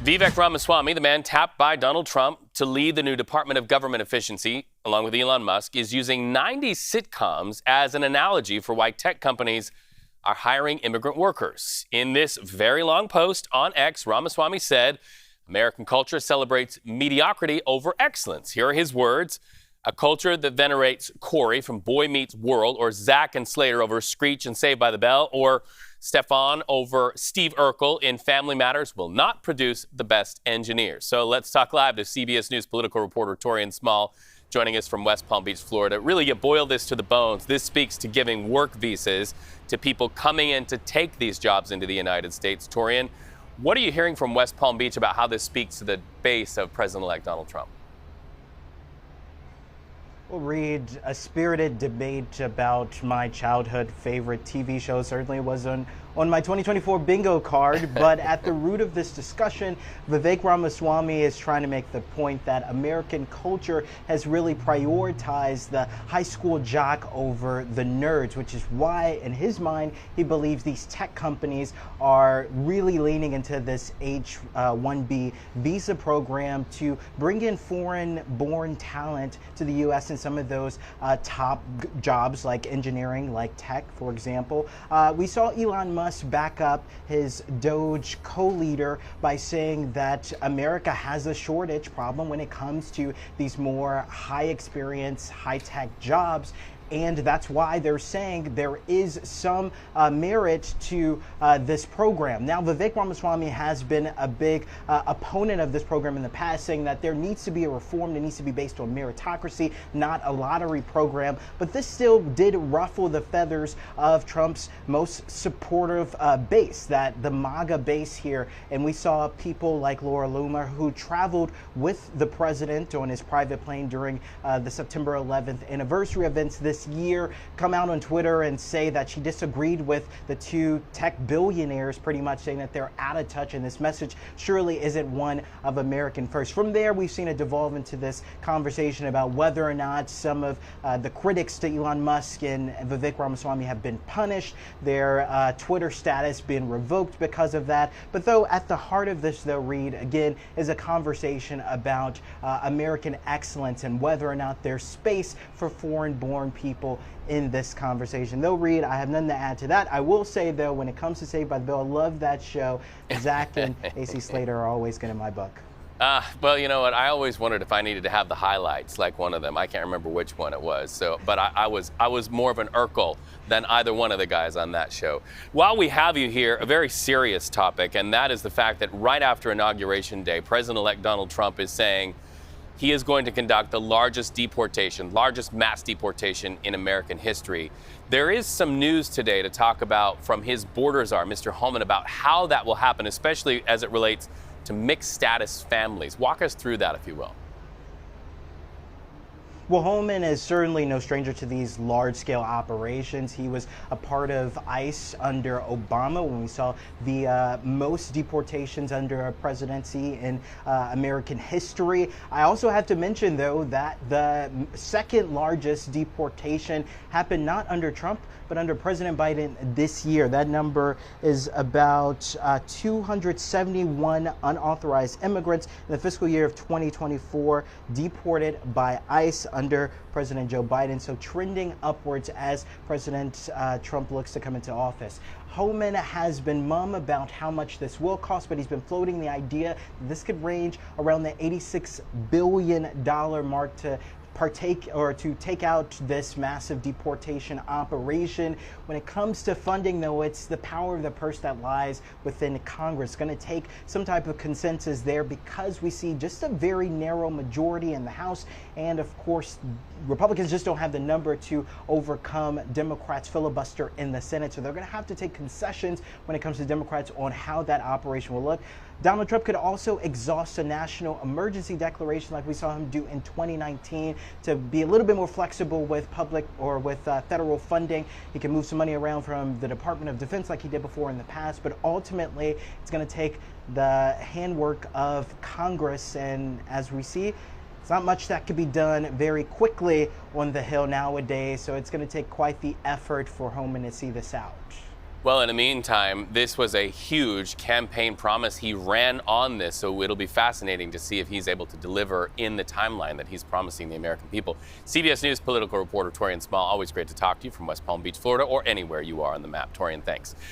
Vivek Ramaswamy, the man tapped by Donald Trump to lead the new Department of Government Efficiency, along with Elon Musk, is using 90s sitcoms as an analogy for why tech companies are hiring immigrant workers. In this very long post on X, Ramaswamy said, American culture celebrates mediocrity over excellence. Here are his words. A culture that venerates Corey from Boy Meets World, or Zach and Slater over Screech and Saved by the Bell, or Stefan over Steve Urkel in Family Matters will not produce the best engineers. So let's talk live to CBS News political reporter Taurean Small, joining us from West Palm Beach, Florida. Really, you boil this to the bones. This speaks to giving work visas to people coming in to take these jobs into the United States. Taurean, what are you hearing from West Palm Beach about how this speaks to the base of President-elect Donald Trump? We'll read a spirited debate about my childhood favorite TV show. Certainly was on my 2024 bingo card, but at the root of this discussion, Vivek Ramaswamy is trying to make the point that American culture has really prioritized the high school jock over the nerds, which is why, in his mind, he believes these tech companies are really leaning into this H-1B visa program to bring in foreign-born talent to the U.S. in some of those top jobs like engineering, like tech, for example. We saw Elon Musk back up his Doge co-leader by saying that America has a shortage problem when it comes to these more high-experience, high-tech jobs. And that's why they're saying there is some merit to this program. Now, Vivek Ramaswamy has been a big opponent of this program in the past, saying that there needs to be a reform that needs to be based on meritocracy, not a lottery program. But this still did ruffle the feathers of Trump's most supportive base, that the MAGA base here. And we saw people like Laura Loomer, who traveled with the president on his private plane during the September 11th anniversary events this year, come out on Twitter and say that she disagreed with the two tech billionaires, pretty much saying that they're out of touch, and this message surely isn't one of American first. From there, we've seen it devolve into this conversation about whether or not some of the critics to Elon Musk and Vivek Ramaswamy have been punished, their Twitter status been revoked because of that. But though at the heart of this, though, Reed, again, is a conversation about American excellence and whether or not there's space for foreign-born people in this conversation. Though, Reed, I have nothing to add to that. I will say, though, when it comes to Saved by the Bell, I love that show. Zach and AC Slater are always good in my book. Well, you know what? I always wondered if I needed to have the highlights, like one of them. I can't remember which one it was. So, but I was more of an Urkel than either one of the guys on that show. While we have you here, a very serious topic, and that is the fact that right after Inauguration Day, President-elect Donald Trump is saying he is going to conduct the largest mass deportation in American history. There is some news today to talk about from his border czar, Mr. Holman, about how that will happen, especially as it relates to mixed status families. Walk us through that, if you will. Well, Holman is certainly no stranger to these large-scale operations. He was a part of ICE under Obama when we saw the most deportations under a presidency in American history. I also have to mention, though, that the second largest deportation happened not under Trump, but under President Biden this year. That number is about 271 unauthorized immigrants in the fiscal year of 2024 deported by ICE under President Joe Biden. So trending upwards as President Trump looks to come into office. Holman has been mum about how much this will cost, but he's been floating the idea that this could range around the $86 billion mark to partake or to take out this massive deportation operation. When it comes to funding, though, it's the power of the purse that lies within Congress. It's going to take some type of consensus there because we see just a very narrow majority in the House. And of course, Republicans just don't have the number to overcome Democrats' filibuster in the Senate. So they're going to have to take concessions when it comes to Democrats on how that operation will look. Donald Trump could also exhaust a national emergency declaration like we saw him do in 2019 to be a little bit more flexible with public or with federal funding. He can move some money around from the Department of Defense like he did before in the past, but ultimately it's going to take the handwork of Congress, and as we see, it's not much that could be done very quickly on the Hill nowadays, so it's going to take quite the effort for Holman to see this out. Well, in the meantime, this was a huge campaign promise. He ran on this, so it'll be fascinating to see if he's able to deliver in the timeline that he's promising the American people. CBS News political reporter Taurean Small, always great to talk to you from West Palm Beach, Florida, or anywhere you are on the map. Taurean, thanks.